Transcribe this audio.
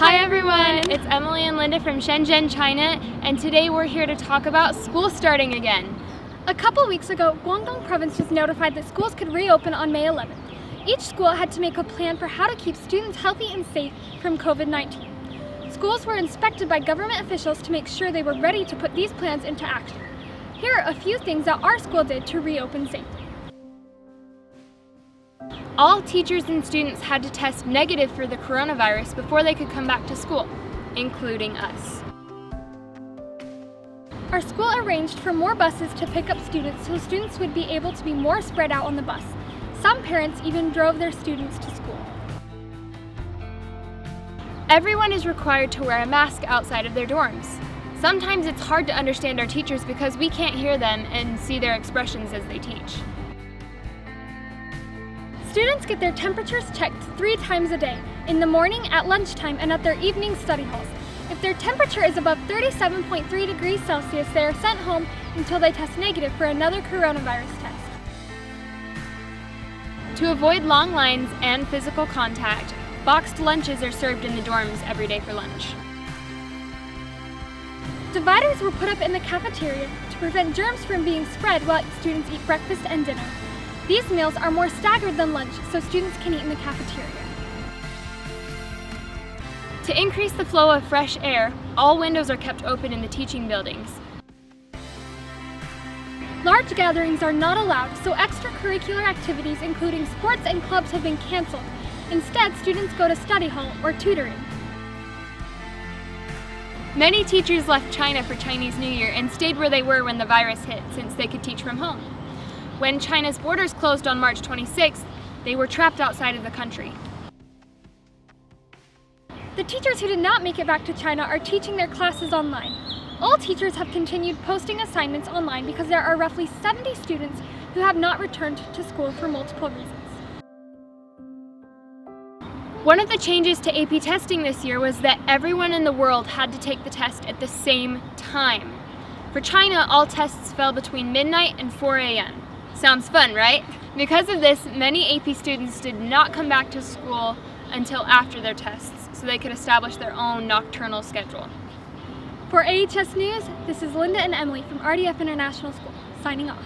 Hi everyone, it's Emily and Linda from Shenzhen, China, and today we're here to talk about school starting again. A couple weeks ago, Guangdong province was notified that schools could reopen on May 11th. Each school had to make a plan for how to keep students healthy and safe from COVID-19. Schools were inspected by government officials to make sure they were ready to put these plans into action. Here are a few things that our school did to reopen safely. All teachers and students had to test negative for the coronavirus before they could come back to school, including us. Our school arranged for more buses to pick up students so students would be able to be more spread out on the bus. Some parents even drove their students to school. Everyone is required to wear a mask outside of their dorms. Sometimes it's hard to understand our teachers because we can't hear them and see their expressions as they teach. Students get their temperatures checked 3 times a day, in the morning, at lunchtime, and at their evening study halls. If their temperature is above 37.3 degrees Celsius, they are sent home until they test negative for another coronavirus test. To avoid long lines and physical contact, boxed lunches are served in the dorms every day for lunch. Dividers were put up in the cafeteria to prevent germs from being spread while students eat breakfast and dinner. These meals are more staggered than lunch, so students can eat in the cafeteria. To increase the flow of fresh air, all windows are kept open in the teaching buildings. Large gatherings are not allowed, so extracurricular activities including sports and clubs have been canceled. Instead, students go to study hall or tutoring. Many teachers left China for Chinese New Year and stayed where they were when the virus hit, since they could teach from home. When China's borders closed on March 26th, they were trapped outside of the country. The teachers who did not make it back to China are teaching their classes online. All teachers have continued posting assignments online because there are roughly 70 students who have not returned to school for multiple reasons. One of the changes to AP testing this year was that everyone in the world had to take the test at the same time. For China, all tests fell between midnight and 4 a.m. Sounds fun, right? Because of this, many AP students did not come back to school until after their tests, so they could establish their own nocturnal schedule. For AHS News, this is Linda and Emily from RDF International School, signing off.